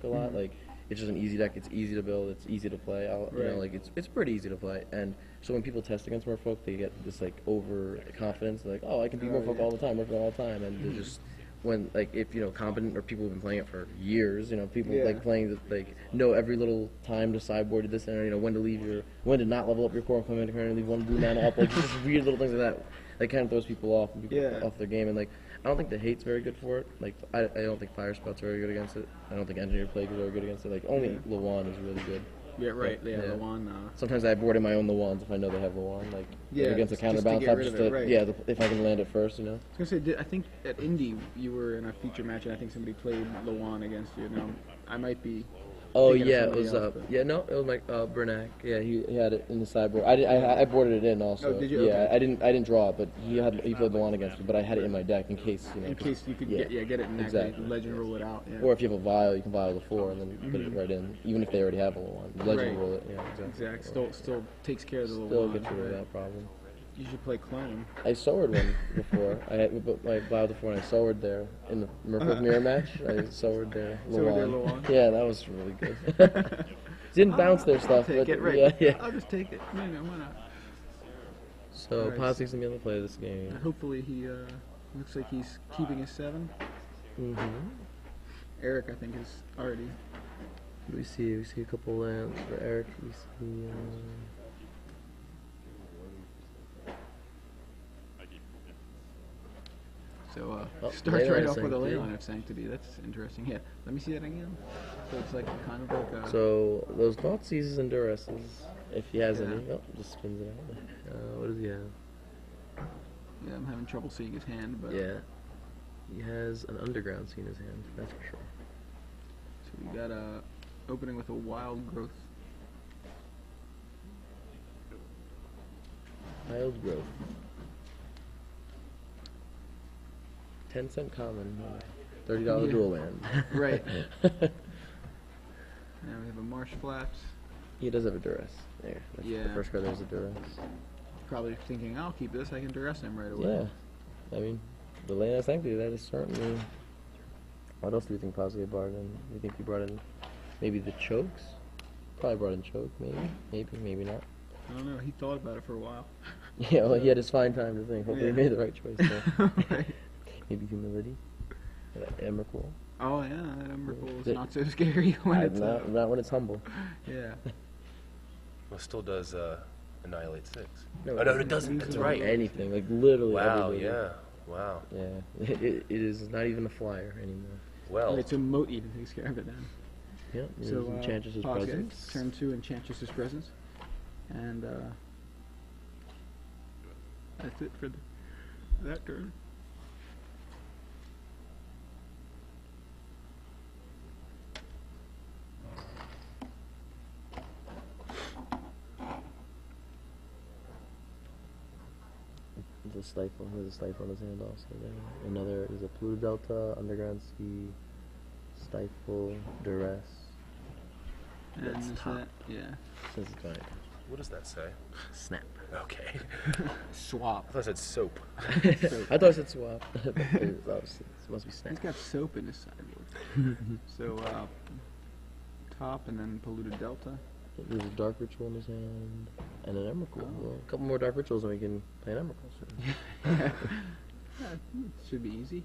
a lot. Like it's just an easy deck. It's easy to build. It's easy to play. You know, like it's pretty easy to play. And so when people test against Merfolk, they get this like overconfidence. Like, oh, I can beat Merfolk all the time, Merfolk all the time, and they're just when like if competent or people who've been playing it for years, people like playing like know every little time to sideboard to this and when to when to not level up your core and come in and leave one blue mana up, like just weird little things like that. That kind of throws people off and people off their game, and like I don't think the hate's very good for it. Like I don't think Fire Spout's very good against it. I don't think Engineer Plague is very good against it. Like only Lawan is really good. Yeah, right. But, Lawan. Sometimes I board in my own Lawans if I know they have Lawan. Like against a counterbalance, if I can land it first, I was gonna say, I think at Indy you were in a feature match, and I think somebody played Lawan against you. Now I might be. Oh yeah, it was it was like Bernac. Yeah, he had it in the sideboard. I boarded it in also. Oh, did you? Yeah, okay. I didn't draw it, but he played the one against me. But I had it in my deck in case in case you could get it in legend rule it out. Yeah. Or if you have a vial, you can vial the 4 and then put it right in, even if they already have a one. Legend rule it. Yeah, exactly. Still takes care of the still gets rid of that problem. You should play Clone. I sowered one before. I had my vial before, and I sowered there in the Merfolk mirror match. I sowered there. Lawan. Yeah, that was really good. Didn't bounce their stuff, but yeah. I'll just take it. Why not? So Pozsgay's gonna be able to play this game. Hopefully he looks like he's keeping his 7. Eric, I think, is already. We see a couple lands for Eric. We see. So starts right off with a Leyline of Sanctity. That's interesting. Yeah, let me see that again. So it's like kind of like a... So those Nauzis and Duresses, if he has any. Oh, just spins it out. What does he have? Yeah, I'm having trouble seeing his hand, but... Yeah. He has an Underground Sea in his hand, that's for sure. So we got a opening with a Wild Growth. Wild Growth. 10-cent common, $30 dual land. Right. Now we have a Marsh Flats. He does have a Duress. There. That's the first card there's a Duress. Probably thinking, I'll keep this, I can Duress him right away. Yeah. I mean, the Leyline of Sanctity, that is certainly... What else do you think Pozsgay brought in? Do you think he brought in maybe the Chokes? Probably brought in Choke, maybe not. I don't know, he thought about it for a while. Yeah, well, he had his fine time to think. Hopefully he made the right choice there. Right. Maybe Humility. Emrakul. Oh yeah, that Emrakul is not so scary when it's not when it's humble. Yeah. Well, still does Annihilate 6. No, it doesn't. That's right. Anything, like literally. Wow. Everything. Yeah. Wow. Yeah. It is not even a flyer anymore. Well. It's a moat even takes care of it then. Yep. So Enchantress's Presence. Turn 2, Enchantress's Presence, and that's it for that turn. A Stifle. He has a Stifle in his hand also. There. Another is a Pluto Delta, Underground Sea, Stifle, Duress. And that's top. Yeah. Says it's fine. What does that say? Snap. Okay. Swap. I thought it said soap. I thought it said swap. It must be snap. He's got soap in his sideboard. So top and then Polluted Delta. There's a Dark Ritual in his hand, and an Emrakul. Well, a couple more Dark Rituals and we can play an Emrakul soon. Yeah, should be easy.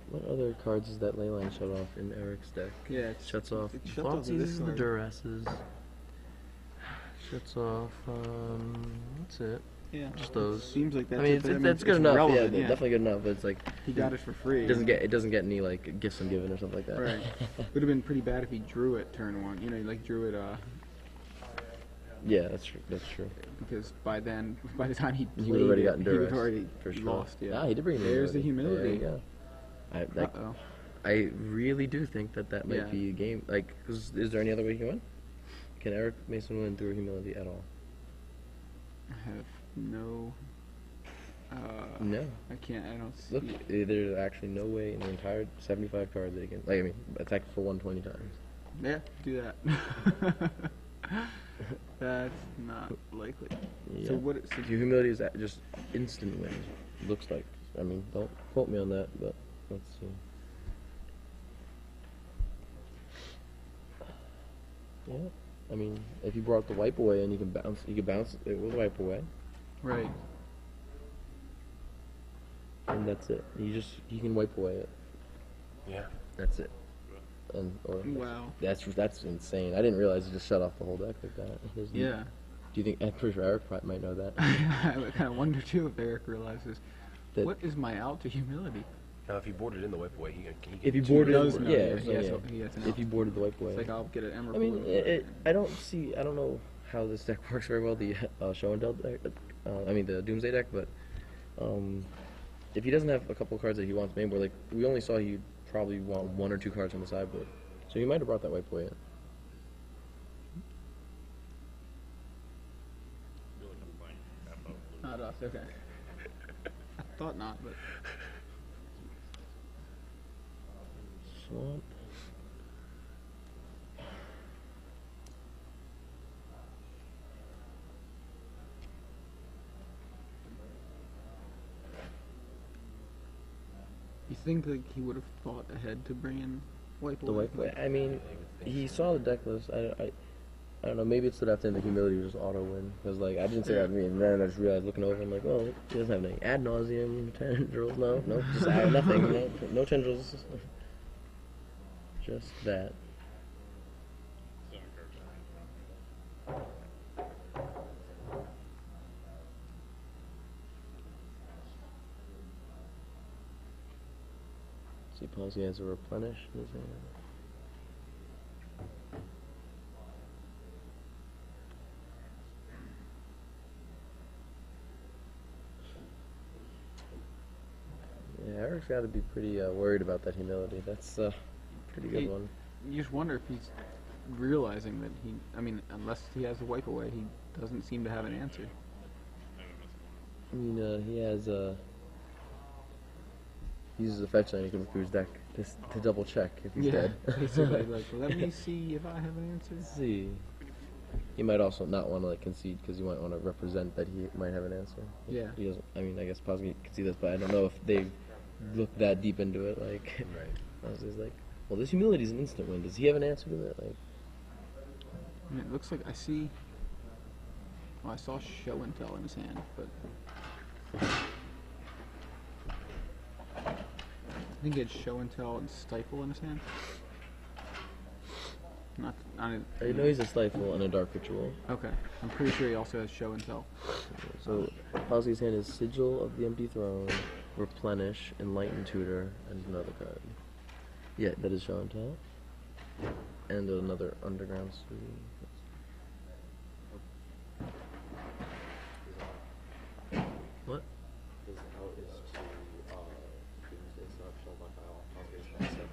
What other cards does that Leyline shut off in Eric's deck? Yeah, it shuts off this the Duresses. Shuts off, that's it. Yeah, just those. Seems like that's that's good enough. Yeah, definitely good enough. But it's like he got it for free. It doesn't get any like gifts I'm given or something like that. Right. Would have been pretty bad if he drew it turn 1. You know, he like drew it. Yeah, that's true. That's true. Because by the time he would have already gotten he would already for sure. Lost. Yeah. Ah, he did bring There's the humility. There you go. I really do think that might be a game. Like, is there any other way he can win? Can Eric Mason win through humility at all? I have no. No. I can't. I don't see. Look, there's actually no way in the entire 75 cards that he can. Like, I mean, attack for 120 times. Yeah, do that. what? Your humility is just instant win. Looks like. I mean, don't quote me on that, but let's see. Yeah, I mean, if you brought the wipe away and you can bounce it with wipe away. Right. And that's it. You can wipe away it. Yeah. That's it. And wow. That's insane. I didn't realize you just shut off the whole deck like that. Yeah. Do you think? I'm pretty sure Eric probably might know that. I kind of wonder too if Eric realizes. What is my out to humility? Now, if he boarded in the wipe away, he can if he boarded, yeah. If he boarded the wipe away, it's like I'll get an emerald. I mean, I don't know how this deck works very well. The show and tell deck, the Doomsday deck, but if he doesn't have a couple of cards that he wants main board, like we only saw he probably want 1 or 2 cards on the sideboard, so he might have brought that wipe away in. Not us, okay. I thought not, but. Swamp. You think like he would have thought ahead to bring in wipe away? The wipe away. I mean, he saw the deck list. I don't know. Maybe it stood after the humility was just auto win because like I didn't say that to me, and then I just realized looking over, I'm like, oh, he doesn't have any ad nauseum tendrils. No, just nothing. No tendrils. Just that. See, Pozsgay has a replenish in his hand. Yeah, Eric's got to be pretty worried about that humility. That's a pretty good one. You just wonder if he's realizing that unless he has a wipe away, he doesn't seem to have an answer. I mean, he has uses a fetch line he can through his deck to double check if he's dead. Basically, like, let me see if I have an answer. Let's see. He might also not want to like concede because he might want to represent that he might have an answer. Yeah. He doesn't. I mean, I guess Pozsgay can see this, but I don't know if they look that deep into it. Like, Pozsgay's like, well, this humility is an instant win. Does he have an answer to that? Like, I mean, it looks like I see. Well, I saw show and tell in his hand, but I think he had show and tell and stifle in his hand. I know he's a stifle and a dark ritual. Okay, I'm pretty sure he also has show and tell. So Pozsgay's hand is Sigil of the Empty Throne, Replenish, Enlightened Tutor, and another card. Yeah, that is show and tell. And another Underground Suite. What? His out is to Doomsday stuff, show by file, Pozsgay's concept,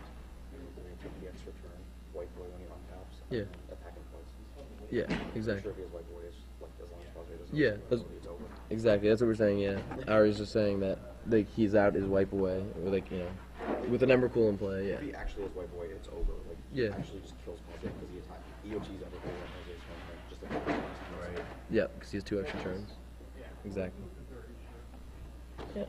and then you take the extra turn, wipe away when he untaps, Yeah. and attacking twice. Yeah, I'm exactly. sure if he has wipe away, it's like as long as Pozsgay doesn't Yeah, it's over. exactly. That's what we're saying. Yeah, Ari's just saying that like he's out is wipe away, or like with an Emrakul in play. Yeah. If he actually has wipe away, it's over. Like he Yeah. actually just kills Pozsgay because he attacks. EOG's everything when Pozsgay's going home, just like right. Yeah, because he has 2 extra turns. Exactly. Yeah.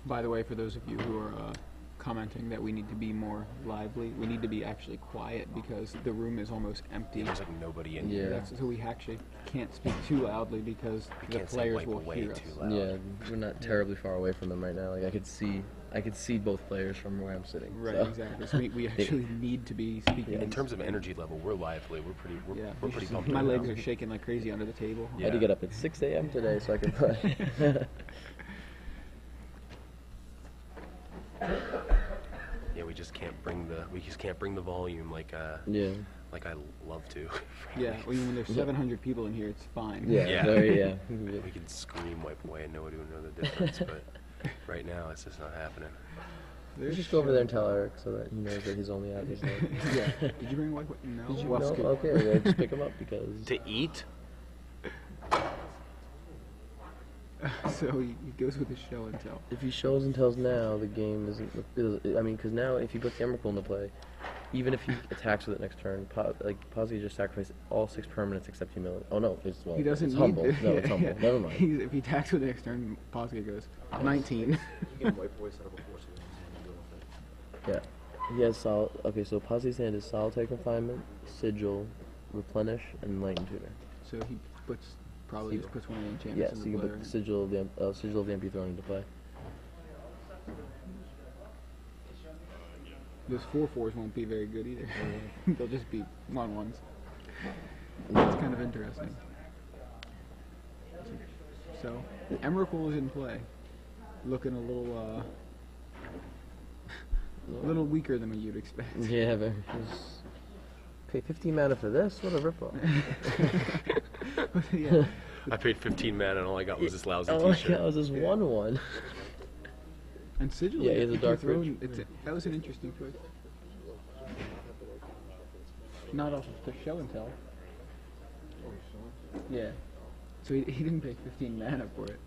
By the way, for those of you who are commenting that we need to be more lively, we need to be actually quiet because the room is almost empty. There's like nobody in Yeah. here. So we actually can't speak too loudly because We the can't say players wipe will away hear us. too loud. Yeah, we're not terribly far away from them right now. Like I could see both players from where I'm sitting. Right, so. exactly. So we actually need to be speaking. In terms of energy level, we're lively. We're pretty pumped. My right legs now. are shaking like crazy under the table. I had to get up at 6 a.m. today so I could play. Yeah, we just can't bring the volume like Yeah. like I love to. Yeah, well, even when there's 700 people in here, it's fine. Yeah. Yeah. Very, yeah. We can scream wipe away and nobody would know the difference, but right now it's just not happening. Let's just go over there and tell Eric so that he knows that he's only out his night. Yeah. Did you bring white? No. Did you Well, know? skip. Okay, yeah, just pick him up because. To eat? So he goes with his show and tell. If he shows and tells now, the game isn't. I mean, because now if you put the Emrakul into play, Even if he attacks with it next turn, Pozsgay just sacrificed all 6 permanents except humility. Oh no, He doesn't it's need humble. to. No, it's humble. Never mind. If he attacks with the next turn, Pozsgay goes 19. You can wipe away, set up a force in your hand and deal with it. Yeah. He has solid. Okay, so Pozsgay's hand is solitary confinement, sigil, replenish, and light and tutor. So he probably just puts one of the enchantments Yes, into you can play. put the sigil of the MP thrown into play. Those 4/4s won't be very good either. They'll just be 1/1s. That's kind of interesting. So, Emrakul is in play. Looking a little weaker than what you'd expect. Yeah, very. Pay 15 mana for this? What a ripoff. Yeah. I paid 15 mana and all I got was this lousy Oh, t-shirt. yeah, it was this 1/1. And Sigil, Yeah, he has a if you Dark throw Ridge. in- that was an interesting choice. Not off the show and tell. Yeah. So he didn't pay 15 mana for it.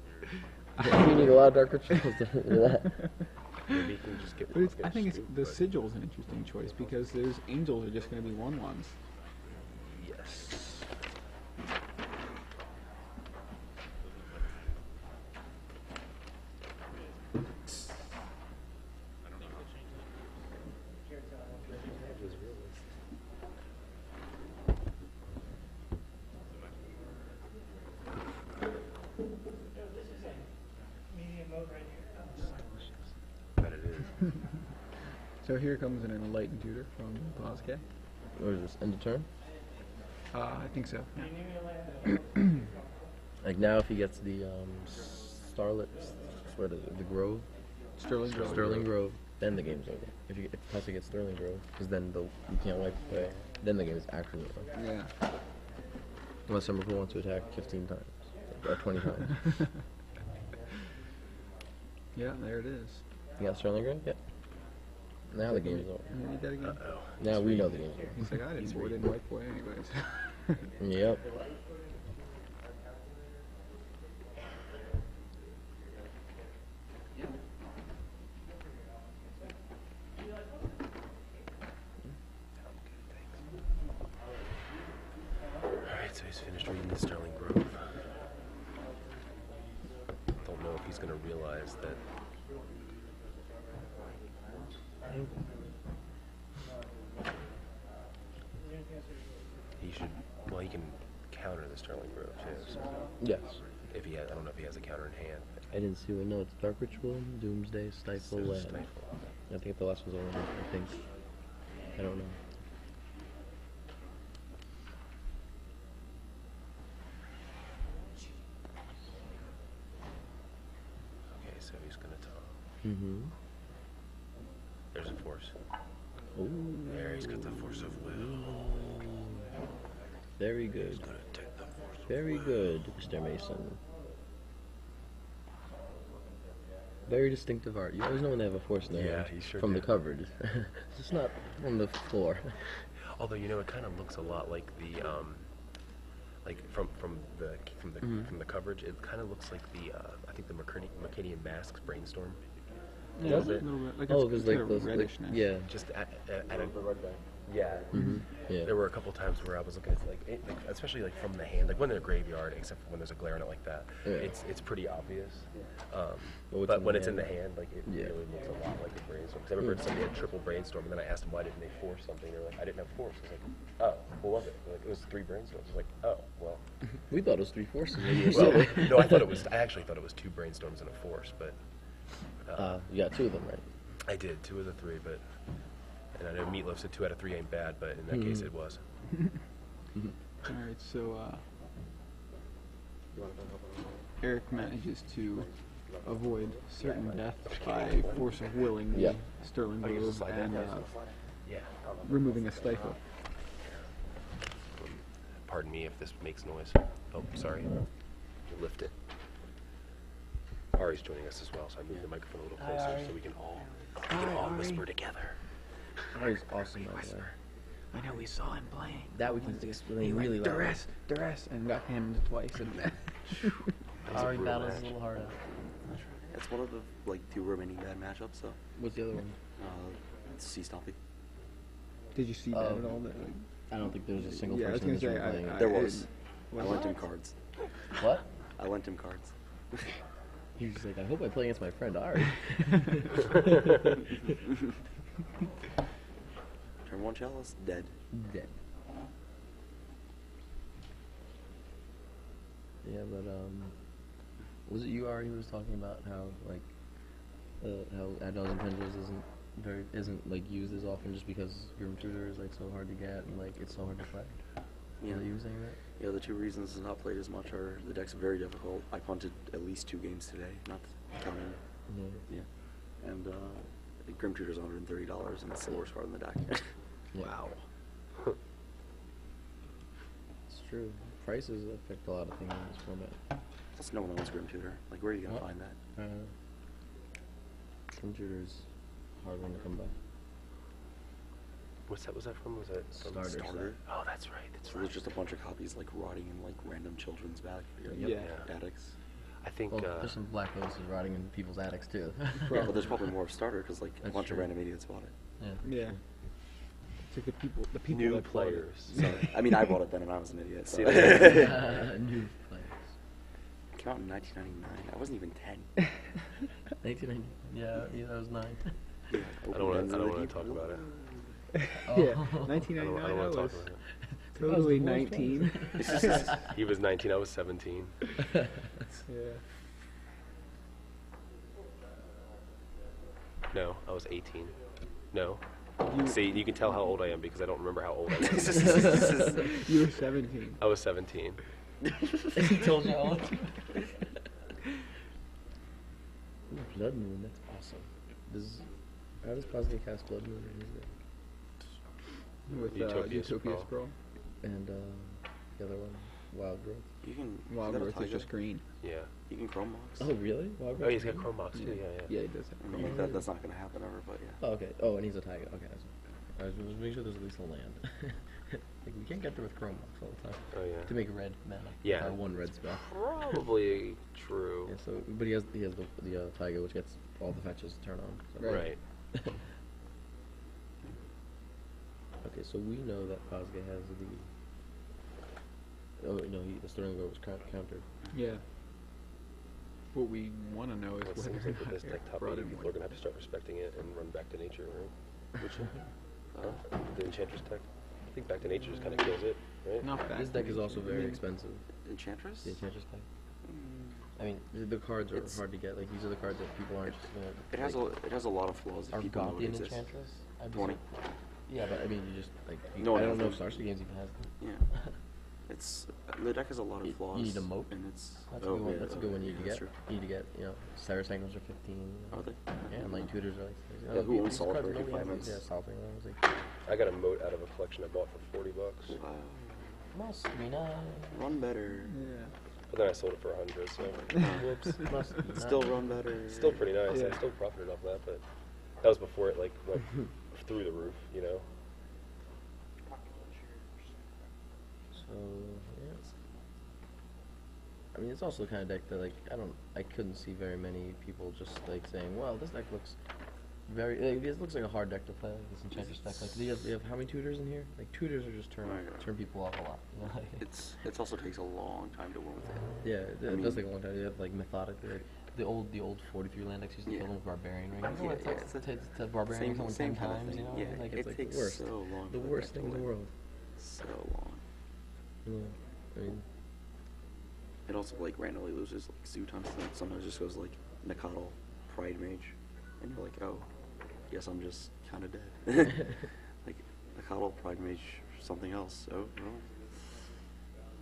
You need a lot of dark rituals to do that. Maybe he can just get But I get think scooped, the but- Sigil is an interesting choice because those angels are just going to be 1/1s. Yes. Bet it is. So here comes an enlightened tutor from Pozsgay. What is this? End of turn? I think so. Like now, if he gets the Starlit, what is it? The Grove? Sterling Grove. Then the game's over. If Pozsgay gets Sterling Grove, because then you can't wipe away. Then the game is actually over. Yeah. Unless Emrakul wants to attack 15 times. Or 20 times. Yeah, there it is. You got Sterling Grove? Yep. Now the game's over. Can you read that again? Uh-oh. Now we know the game's over. He's like, I didn't wipe away anyways. Yep. Alright, so he's finished reading the Sterling Grove. Don't know if he's gonna realize that he should, well, he can counter the Sterling Grove too, so Yes. if he has, I don't know if he has a counter in hand. I didn't see one. No, it's Dark Ritual, Doomsday, Stifle, So Land. Stifle. I think the last one's over. I think. I don't know. Okay, so he's gonna talk. Mm-hmm. There's a force. Ooh. There, he's got the force of will. Very He's good. gonna take the force of Very will. good, Mr. Mason. Very distinctive art. You always know when they have a force in their Yeah, hand. you sure From do. the coverage. It's not from the floor. Although, you know, it kind of looks a lot like the like from the coverage. It kind of looks like the I think the Mercadian Masks Brainstorm. Yeah, Does a it? little bit. Like Oh, it's because got like a those, like, reddishness. yeah. Just at a yeah. Mm-hmm. Yeah. There were a couple times where I was looking at especially like from the hand, like when they're graveyard, except for when there's a glare on it like that. Yeah. It's pretty obvious. Well, But in when the it's in the hand. hand, like it Yeah. really looks a lot like a brainstorm. Because I remember somebody had triple brainstorm, and then I asked them why didn't they force something. They're like, I didn't have force. I was like, oh, what was it? They're like, it was 3 brainstorms. I was like, oh, well. We thought it was 3 forces. When you were Well, silly. no, I actually thought it was 2 brainstorms and a force, but You got 2 of them, right? I did 2 of the 3, but. And I know Meatloaf said 2 out of 3 ain't bad, but in that case it was. Alright, so Eric manages to avoid certain death by force of willing the Yeah. Sterling Oh, you Grove slide and that? Yeah. removing a stifle. Pardon me if this makes noise. Oh, sorry. Lift it. Ari's joining us as well, so I moved the microphone a little closer so we can all whisper together. Ari's awesome, by the way. I know we saw him playing. That we can explain really loud. Duress, and got hammed twice. And That was a Ari brutal battles match. a little harder. It's one of the few remaining bad matchups. So What's the other one? Sea Stompy. Did you see that at all? That, I don't think there's a single Yeah, I was person in gonna this room say, playing. There was. I What? lent him cards. What? I lent him cards. He was like, I hope I play against my friend Ari. Turn 1 chalice, dead. Dead. Yeah, but was it you, Ari, who was talking about how like how Agile and Pendulums isn't like used as often just because Grim Tutor is like so hard to get and like it's so hard to play? Yeah. Was it you saying that? Yeah, the two reasons it's not played as much are the deck's very difficult. I punted at least 2 games today, not counting. Mm-hmm. Yeah. And Grim Tutor's $130 and it's the worst card in the deck. Wow. It's true. Prices affect a lot of things in this format. Plus no one owns Grim Tutor. Like, where are you going to find that? Grim Tutor's a hard one to come by. Was that from? Was that from Starter. Oh, that's right. That's So right. there's just a bunch of copies like rotting in like random children's back. Yeah. Attics. I think. Well, there's some Black Lotuses rotting in people's attics too. But there's probably more of Starter because like a That's bunch true. of random idiots bought it. Yeah. It's like the people new that bought it. players. So, I mean, I bought it then and I was an idiot. So. See, New players. Came out in 1999. I wasn't even 10. 1990. Yeah, I was 9. Yeah, I don't want to talk about it. Yeah, I 1999. don't I want to talk was about it. totally 19. He was 19. I was 17. Yeah. No, I was 18. No. See, you can tell how old I am because I don't remember how old I was. You were 17. I was 17. He told you all. Blood Moon, that's awesome. How does Pozsgay cast Blood Moon in his deck? With Utopia Utopia Sprawl. Sprawl. And the other one, Wild Growth. You can. Wild you got a Growth is Tiger? just green. Yeah. You can Chrome Box. Oh, really? Wild Oh, Growth? he's got Chrome Box too. Yeah, yeah. Yeah, he does have I mean, like, that's not going to happen ever, but yeah. Oh, okay. Oh, and he's a Tiger. Okay. I was just making sure there's at least a land. Like, we can't get there with Chrome Box all the time. Oh yeah. To make a red mana. Yeah. One red spell. Probably true. Yeah, so, but he has the Tiger, which gets all the fetches to turn on. So. Right. Okay, so we know that Pozsgay has the. Oh no, the Sterling Vote was countered. Yeah. What we want to know is Well, it whether seems like with this deck top brought 80, in people more. are gonna have to start respecting it and run Back to Nature, right? Which the Enchantress deck. I think Back to Nature just kind of kills it, right? Not back This to deck is nature. also very expensive. Enchantress? The Enchantress deck. I mean, the cards are hard to get. Like these are the cards that people aren't. It has a lot of flaws that Are people know Gothian exist. Enchantress? 20. Yeah, but I mean, you just like. No one I don't has know if them. Starsky Games even has them. Yeah. It's the deck has a lot of flaws. You need a moat. And it's That's a good one. yeah, That's a good one you need to that's get. true. You need to get. Sarah Sangles are 15. Are they? Yeah, and like tutors are like. Yeah, who owns these Solid cards for nobody has $5? these, Yeah, Solid. I was like, I got a moat out of a collection I bought for $40, Wow. must be nice. Run better. Yeah. but then I sold it for $100. So whoops. Must be Still nice. run better. Still pretty nice. Yeah. I still profited off that, but that was before it like went through the roof, you know. So yeah. I mean, it's also the kind of deck that like I couldn't see very many people just like saying, well, this deck looks very. Like, it looks like a hard deck to play. Like this Enchantress deck. Like, do you have how many tutors in here? Like tutors are just turn people off a lot. You know? Like, It's also takes a long time to win with it. yeah, it does take a long time. You have like methodically. Like, the old 43 land decks used to kill them with Barbarian Ring. Yeah, It's yeah, like, it's a to Barbarian Ring someone 10 kind of times, thing. you know? Yeah, Like, it it's like takes the worst. so long. The for that worst deck to thing in the win. world. So long. Yeah. I mean, It also like randomly loses like Zoo times. Sometimes just goes like Nikado, Pride Mage, and you're like, oh, guess I'm just kind of dead. Like Nikado, Pride Mage, something else. Oh, well,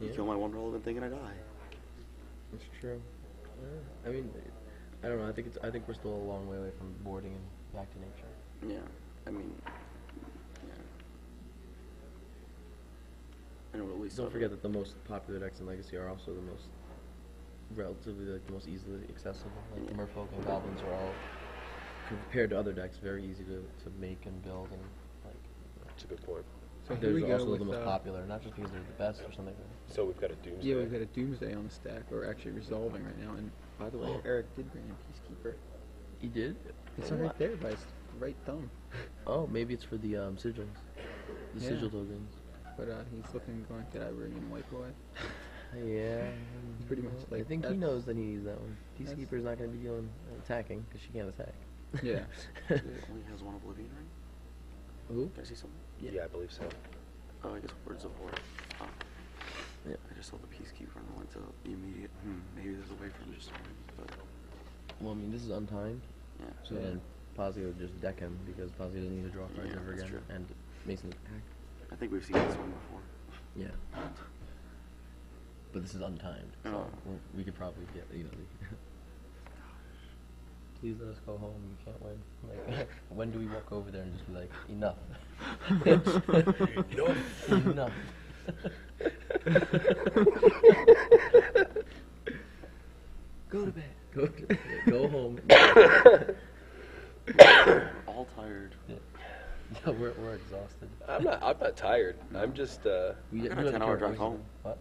you Yeah. kill my one relevant thing and I die. it's true. Yeah. I mean, I don't know. I think we're still a long way away from boarding and back to nature. Yeah, I mean, yeah. I know at least. Don't forget that the most popular decks in Legacy are also the most relatively like the most easily accessible. Like the Merfolk and Goblins are all compared to other decks very easy to make and build and like. That's a good point. So here we They're go also with, the most popular, not just because they're the best or something. So we've got a Doomsday. Yeah, we've got a Doomsday on the stack. We're actually resolving right now. And by the way, Eric did bring in Peacekeeper. He did? It's right there by his right thumb. Oh, maybe it's for the sigils. The Yeah. sigil tokens. But he's looking going, did I bring in White Boy? Yeah. Pretty much, I like, think he that's- knows that he needs that one. that's- Peacekeeper's not going to be doing attacking because she can't attack. Yeah. It only has one Oblivion ring. Who? Can I see something? Yeah, I believe so. Oh, I guess Words of War. Oh. Yeah. I just saw the Peacekeeper and went to the immediate. Maybe there's a way for him to just. But Well, I mean, this is untimed, yeah. so then Pozsgay would just deck him because Pozsgay doesn't need to draw cards Yeah, ever that's again, true. and Mason's attack. I think we've seen this one before. Yeah. But this is untimed, so Oh. we could probably get, Please let us go home. You can't win. Like, when do we walk over there and just be like, enough? Enough. Go to bed. Go home. All tired. Yeah, we're exhausted. I'm not tired. I'm just, We I got a 10-hour drive home. What?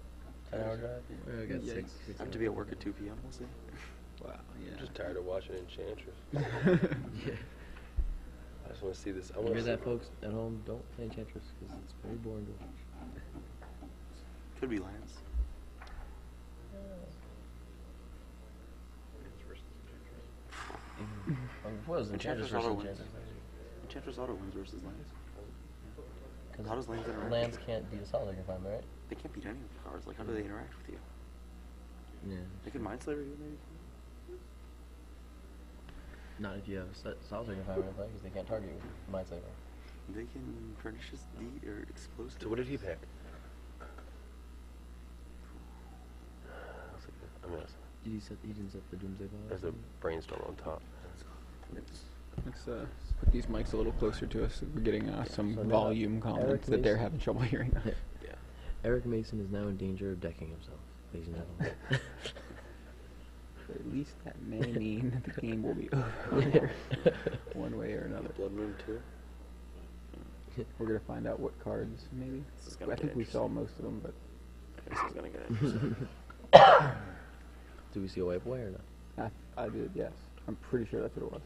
10-hour drive? I got Yikes. six. I have to be at work at 2 p.m. We'll see. Wow, yeah. just tired of watching Enchantress. Yeah. I just want to see this. I You want hear to that, folks? At home, don't play Enchantress because it's very boring to watch. Could be Lance. What was Enchantress Enchantress versus auto wins. Enchantress? Enchantress auto wins versus Lance. Because How does Lance interact? Lance can't beat a solid confinement, right? They can't beat any of the cards. Like, how do they interact with you? Yeah. They could Mind Slayer you, maybe? Not if you have solitary confinement in play because they can't target you with Mind Saber. They can Pernicious Deed or Explosive. So what did he pick? I'm gonna. He didn't set the Doomsday Ball? There's a brainstorm on top. Let's put these mics a little closer to us. We're getting some So now volume Eric comments that they're Mason- having trouble hearing. Yeah. Eric Mason is now in danger of decking himself, ladies and gentlemen. At least that may mean that the game will be over one way or another. Blood Moon 2. We're gonna find out what cards, maybe. This is gonna I get think we saw interesting. most of them, but This is gonna get interesting. Do we see a white boy or not? I did, yes. I'm pretty sure that's what it was.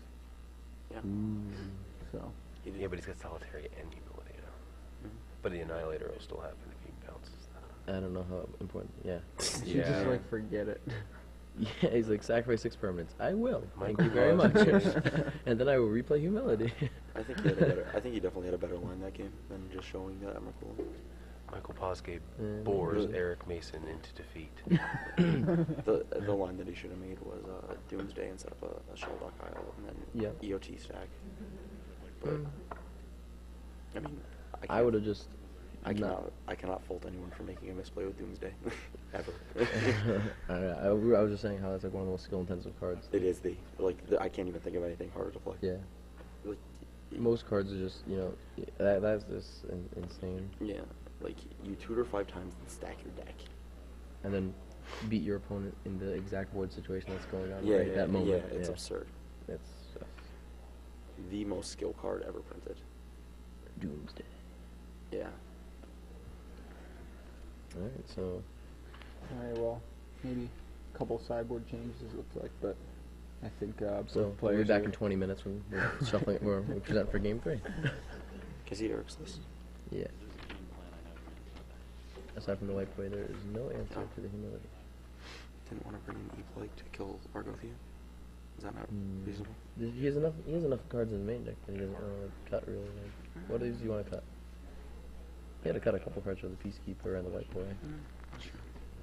Yeah. So, Yeah, but he's got solitary and humility now. But the Annihilator will still happen if he bounces that. I don't know how important. Yeah. you just like forget it. Yeah, he's like, sacrifice 6 permanents. I will. Thank Michael you very much. Pozsgay. And then I will replay humility. I think he had a better. I think he definitely had a better line that game than just showing that Emrakul. Michael Pozsgay Mm. bores Really? Eric Mason into defeat. The line that he should have made was Doomsday instead of a Shelldock Isle and then Yep. EOT stack. But I mean, I would have just. I cannot fault anyone for making a misplay with Doomsday ever. I was just saying how that's like one of the most skill-intensive cards. It is I can't even think of anything harder to play. Yeah. Like, Most cards are just, that's just insane. yeah, like you tutor 5 times and stack your deck. And then beat your opponent in the exact void situation that's going on Yeah, right at that moment. Yeah, it's absurd. That's just The most skill card ever printed. Doomsday. Yeah. Alright, so Alright, well, maybe a couple sideboard changes it looks like, but I think both we'll be players back are- in 20 minutes when we're shuffling. We present for game 3. Can you see Eric's list? Yeah. Aside from the white boy, there is no answer to the humility. Didn't want to bring in E-Plague to kill Argothia. Is that not reasonable? He has enough cards in the main deck that he doesn't want to cut really. Like, what is do you want to cut? He had to cut a couple cards for the Peacekeeper and the white boy. Sure.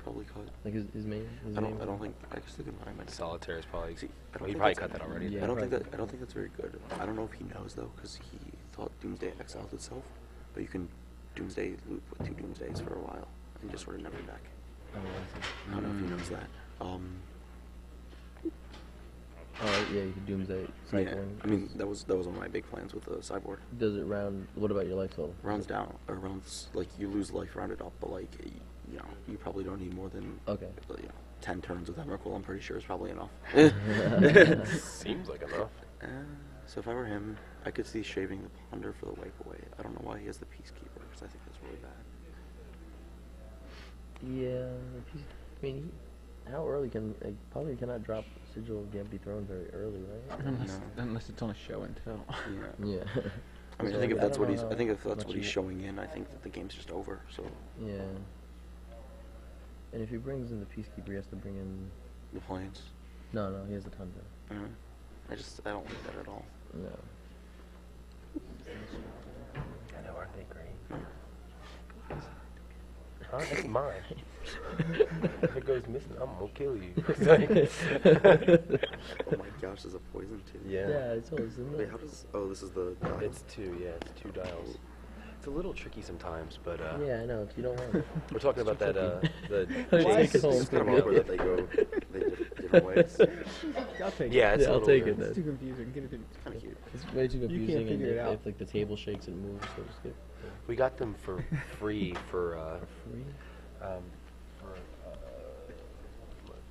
Probably cut. Like his main. I don't think. I guess the good one I might. Solitaire is probably. See, I don't Well, he think probably that's- cut that already. Yeah. I don't probably. think that's very good. I don't know if he knows though, because he thought Doomsday exiled itself, but you can Doomsday loop with 2 Doomsdays for a while and just sort of never back. Oh, I see. I don't know if he knows that. Oh yeah, you could Doomsday Yeah, cycling. I mean that was one of my big plans with the sideboard. Does it round? What about your life total? Rounds down, or rounds like you lose life rounded up, but like you probably don't need more than Okay. 10 turns with Emrakul. I'm pretty sure is probably enough. Seems like enough. So if I were him, I could see shaving the Ponder for the wipe away. I don't know why he has the Peacekeeper, because I think that's really bad. Yeah, I mean, how early can probably cannot drop Sigil Gambit Throne very early, right? Unless it's on a show and tell. Yeah. Yeah. I mean, I So, think if I that's don't what know he's, how I think if that's much what he- he's showing in, I think that the game's just over. So Yeah. And if he brings in the Peacekeeper, he has to bring in. the Plains. No, he has the Tundra. I don't like that at all. No. I know, aren't they great? Huh? That's mine. If it goes missing, I'm gonna kill you. Oh my gosh, there's a poison too. Yeah. Yeah, it's always in Wait, how does? Oh, this is the. Dial. It's two, yeah, it's 2 dials. It's a little tricky sometimes, but Yeah, I know. You don't want it. we're talking about that, the Take it home. It's kind of Yeah. awkward that they go different ways. I'll take yeah, it. it's Yeah, a I'll little take weird. it It's then. too confusing. Get it. Kind of cute. It's way too confusing, and figure it if, out. if like the table shakes, it moves. So just get We got them for free for free.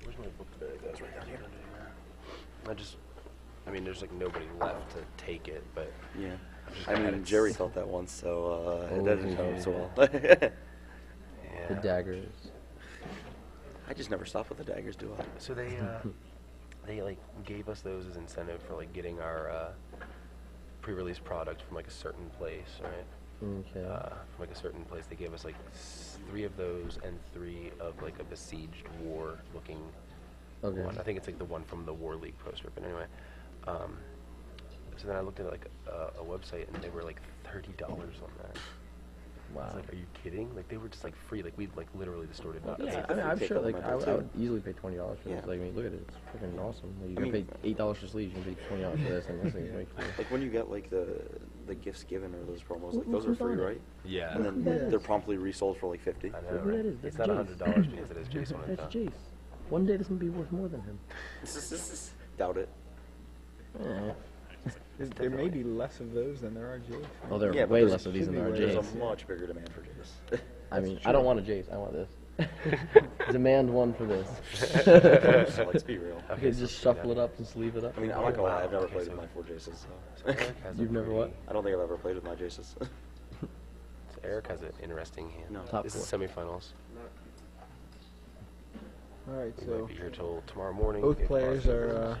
where's my book bag? That's right down here. I mean, there's like nobody left to take it, but Yeah. I've just I had mean, it Jerry s- felt that once, so Oh, it doesn't help so well. The yeah. daggers. I just never stop with the daggers, do I? So they like gave us those as incentive for like getting our pre-release product from like a certain place, right? Okay. From like a certain place, they gave us like 3 of those and 3 of like a besieged war looking Okay. one. I think it's like the one from the War League poster. But anyway, so then I looked at like a website and they were like $30 on that. I Wow. was like, are you kidding? Like they were just like free. Like we like literally distorted. Yeah, That's I mean, I'm take sure. up Like, my I bill, would too. easily pay $20 for Yeah. this. Like, I mean, look at it. It's freaking awesome. Like, you I can mean- pay $8 for sleeves. You can pay $20 for this, and this thing's way cool. Like when you get like the gifts given or those promos, like Look those are who's free, on it. right? Yeah. And Look who then that they're is. promptly resold for like 50. I know, Look who right? that is. It's That's not Jace. $100 because it has Jace on it. That's though. Jace. One day this will be worth more than him. Doubt it. Eh. There may be less of those than there are Jays. Oh, there Yeah, are but way there's- less of these than there are There's Jace. a much bigger demand for Jace. I mean, I don't want a Jace. I want this. Demand one for this. So let's be real. I could just shuffle it up and sleeve it up. I mean, I'm not gonna lie, I've never Okay, played so- with my 4 Jaces. So. Eric has a You've never pretty- what? I don't think I've ever played with my Jaces. So Eric has an interesting hand. No. Top This four. is semifinals. All right, We so might be here till tomorrow morning. both if players possible. are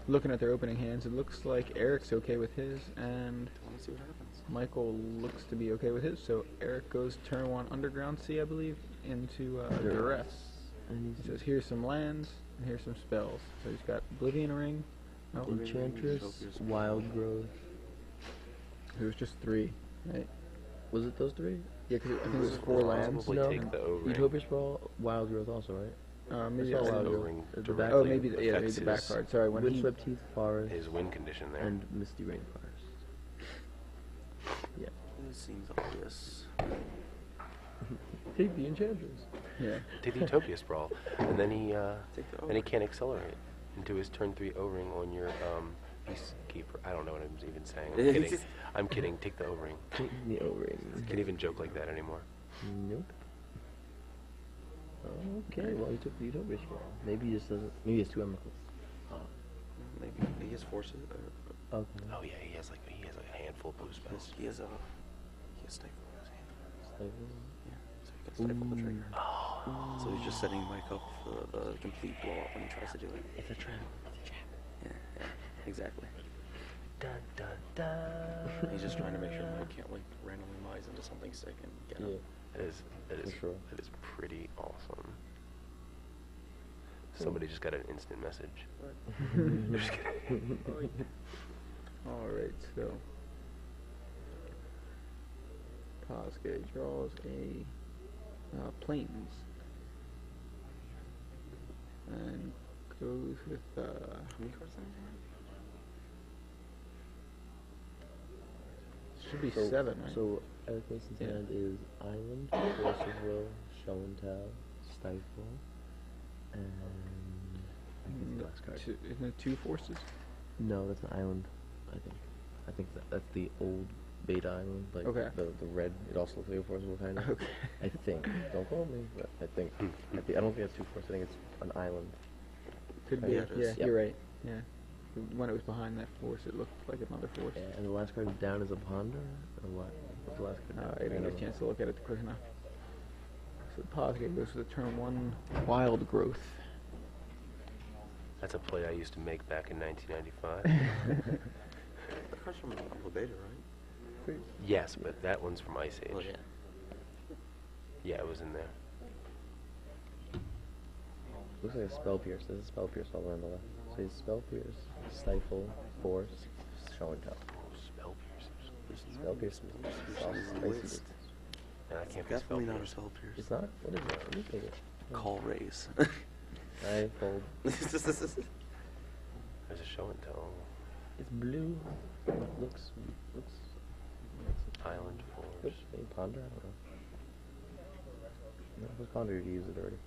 looking at their opening hands. It looks like Eric's okay with his, and Let's see what happens. Michael looks to be okay with his. So Eric goes turn 1 Underground Sea, I believe, into Duress. And He says, here's some lands, and here's some spells. So he's got Oblivion Ring. No, Enchantress, Wild Growth. it was just 3, right? Was it those 3? Yeah, because I think it was 4 lands. Probably No. take the O-ring. Utopia Sprawl, Wild Growth also, right? Maybe I I saw the Wild didn't- Growth. O-ring The directly back- Oh, maybe maybe affects the back his- card. Sorry, when he Windswept Heath Forest His win condition there. and Misty Rainforest. Yeah. This seems obvious. Take the Enchantress. yeah. Take the Utopia Sprawl, and then he Take the then he can't accelerate into his turn 3 O-ring on your Peacekeeper. I don't know what I'm even saying. I'm kidding. I'm kidding. Take the O-ring. Take the O-ring. Can't even joke like that anymore. Nope. Okay, well he took the Utopia Sprawl. Maybe he just doesn't. Maybe he has 2 Emrakles. Maybe he has forces. Okay. Oh yeah, he has like a handful of blue spells. He has stifle in his hand. Stifle. Yeah, so he can stifle the trigger. So he's just setting Mike up for the complete blow up when he tries to do it. It's a trap. It's a trap. Yeah, exactly. Dun dun dun. He's just trying to make sure Mike can't like randomly mise into something sick and get him. Yeah. That is For sure. that is pretty awesome. Somebody just got an instant message. Just kidding. All right, so Pozgay draws a Plains and goes with How many cards in should be So- 7, right? So Eric Mason's Yeah. hand is Island, Force of Will, Show and Tell, Stifle, and I think it's the last card. Isn't it 2 forces? No, that's an island. I think that's the old beta island, like Okay. the red. It also looks like a Force of Will kind of. Okay. I think. Don't quote me, but I think. I don't think it's 2 forces. I think it's an island. Could be. Yeah, Yeah, it is. Yep. you're right. Yeah. When it was behind that force, it looked like another force. Yeah, and the last card down is a ponder, or what? What's the last card? down? I didn't get a chance to look at it quick enough. So Pozgay goes to the turn 1 Wild Growth. That's a play I used to make back in 1995. cards from Alpha Beta, right? Yes, but that one's from Ice Age. Oh, yeah. Yeah, it was in there. Looks like a spell pierce. There's a spell pierce all around the left. So it's spell pierce, stifle, force, show and tell. Spell piercers. Spell pierce is all spicy. And I can't be spell Definitely not a pierce. spell pierce. It's not? What is it? Let me take it. Call raise. I fold. There's a show and tell. It's blue. Looks. Island Force. Oops, maybe ponder. I don't know. No, who's ponder? You used it already.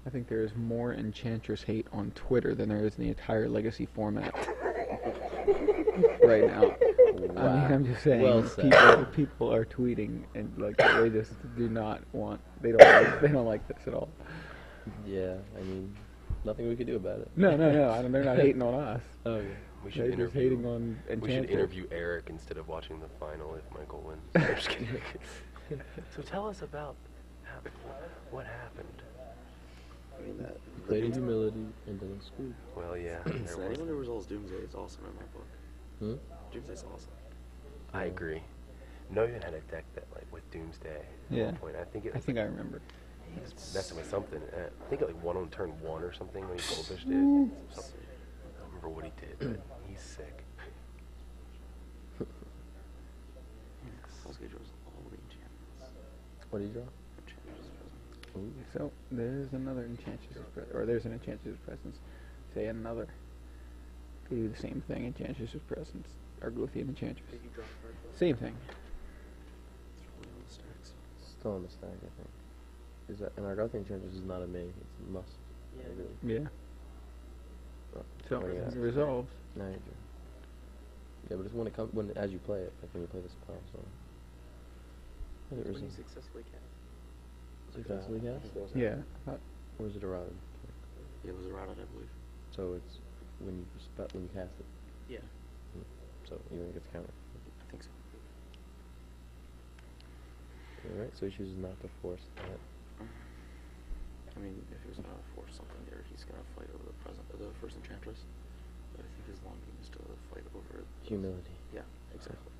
I think there is more Enchantress hate on Twitter than there is in the entire Legacy format right now. I mean, I'm just saying, Well said. people are tweeting and like they just do not want. They don't like this at all. Yeah, I mean, nothing we could do about it. No. They're not hating on us. Oh yeah. We They're should just hating interview. on Enchantress. We should interview Eric instead of watching the final if Michael wins. I'm just kidding. So tell us about what happened. I mean, that. Played in humility and didn't scoop. Well, yeah. So There was anyone who resolves Doomsday is awesome in my book. Hmm? Doomsday's awesome. I agree. No even had a deck that like with Doomsday at Yeah. one point. I think it I was think I remember. he was messing with something. I think it like won on turn 1 or something when he goldfished it. Something. I don't remember what he did, but he's sick. Pozsgay draws all the enchantments. What did you draw? Enchantress presence. Ooh. So there's another there's an Enchantress Presence. Say another. They do the same thing. Enchantress Presence. Argothian Enchantress. Same thing. It's really on the stacks. Still on the stack, I think. Is that an Argothian Enchantress is not a main, it's a must. I agree. Yeah. Oh, So what do you got? it resolves. No, you do. Yeah, but it's when it comes as you play it, like when you play the spell, so. When it When you resolves. successfully cast. Successfully cast? Yeah. Or is it eroded? Yeah, it was eroded, I believe. So it's when you cast it. Yeah. So you don't get the counter. I think so. Alright, so he chooses not to force that. I mean, if he was gonna force something there, he's gonna fight over the first Enchantress. But I think his long game is to fight over Humility. Yeah, exactly.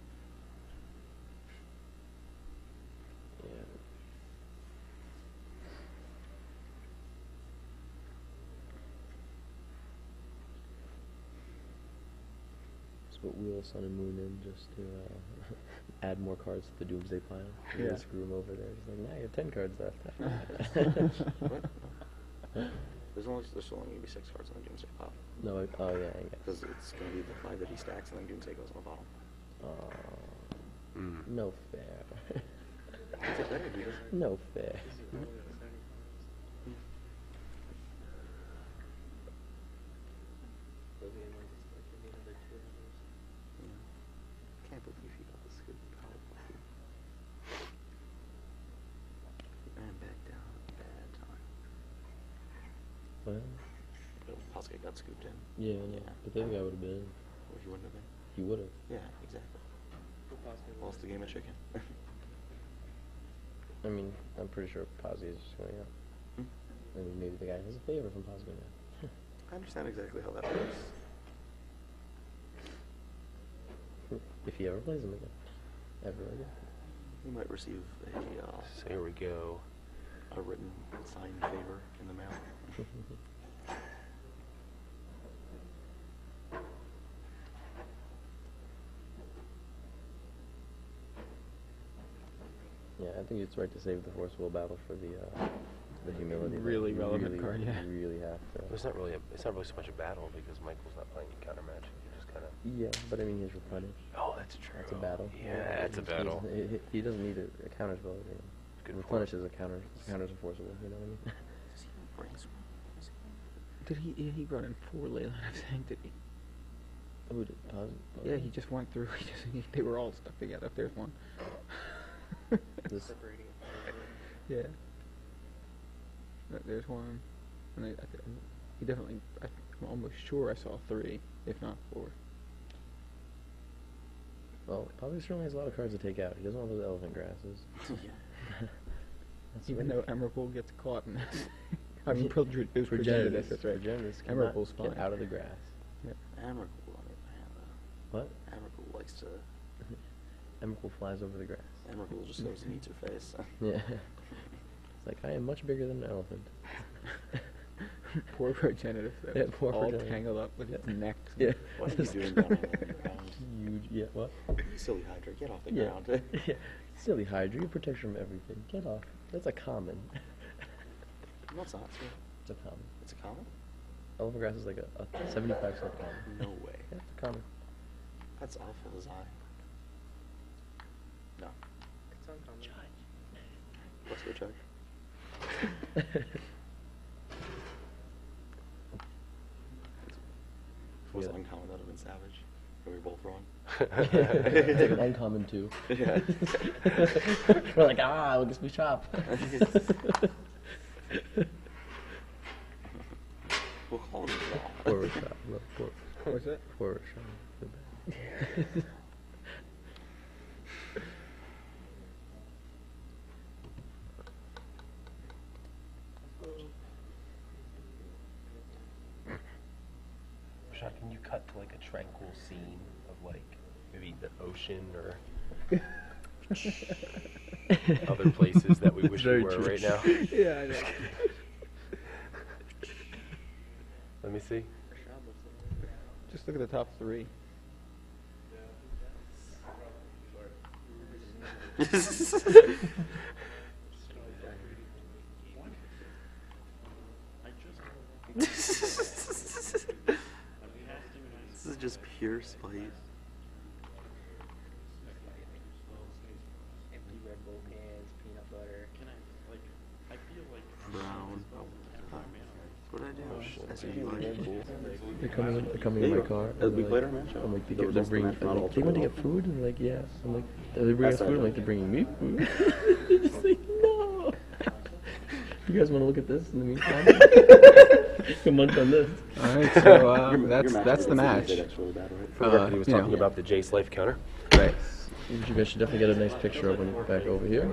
Yeah. Just put Wheel of Sun and Moon in just to add more cards to the Doomsday pile. Yeah. Screw him over there. Just like, now you have 10 cards left. What? No. There's only gonna be 6 cards on the Doomsday pile. No, oh yeah, I guess. Because it's gonna be the 5 that he stacks and then Doomsday goes on the bottom. No fair. It's a better deal. No fair. Can't believe he got this good power play. And back down at a bad time. Well, Pozsgay got scooped in. yeah, no. But the other guy would have been. Or he wouldn't have been. He would have. Yeah, exactly. Lost the game of chicken. I mean, I'm pretty sure Pozsgay is just going out. I mean, maybe the guy has a favor from Pozsgay now. I understand exactly how that works. If he ever plays him again. Ever again. You might receive So here we go. a written signed favor in the mail. Yeah, I think it's right to save the Force Will battle for the humility. Really You relevant really, card, yeah. You really have to. It's not really so much a battle because Michael's not playing counter magic. He just kind of. Yeah, but I mean, he's replenished. Oh, that's true. That's a battle. Yeah, it's a battle. He doesn't need a counter spell. You know. Good Replenish point. is a counter. Counters a forcible. You know what I mean? Does he have brainstorm? Did he? Yeah, he brought in 4 Leyline of Sanctity. Who did? Yeah, he just went through. They were all stuck together. There's one. This, Separating it. Yeah. There's one. And he definitely. I'm almost sure I saw 3, if not 4. well, Pozsgay certainly has a lot of cards to take out. He doesn't want those elephant grasses. Yeah. Even though Emrakul gets caught in this. I mean, it was progenitus, that's right. Progenitus Emrakul's cannot fine. get out of the grass. Emrakul, on the other hand, What? Emrakul likes to. Emrakul flies over the grass. Emrakul just goes and eats her face. Yeah. It's like, I am much bigger than an elephant. Poor progenitus, though. Yeah, It's poor all progenitus. tangled up with its neck. Yeah. What are you doing down on the ground? Huge. Yeah, what? Silly Hydra, get off the Yeah. ground. Yeah. Silly Hydra, you protect her from everything. Get off. That's a common. No, it's not. It's a common. It's a common? Elephant grass is like a 75% common. No way. Yeah, it's a common. That's awful design. No. It's uncommon. Let's go check. If it was Yeah. uncommon, that would have been savage. Are we both wrong? It's like an uncommon too. Yeah. We're like, look at me chop. We'll call it a draw. Poor shot. Look, poor, What's that? poor shot. Feel bad. Rashad, can you cut to like a tranquil scene of like maybe the ocean or other places that we wish we Very were true. right now? Yeah, I know. Let me see. Just look at the top three. This is just pure spite. Empty Red Bull cans, peanut butter. Brown. What did I do? SCGDC. They're coming in my car. As and we they're played like- our match. I'm like, The they're results of the bringing. match were I'm not like, they want to altered get food, and they're like, yeah. I'm like, they're bringing us That's food. I'm right. like, they're bringing me food. They're just like, no. You guys want to look at this in the meantime? A month on this. All right, so Your that's match that's the against match. Tuesday, that's really bad, right? For the record, he was you know. talking about the Jace Life counter. Right. You guys should definitely get a nice picture of them back over here.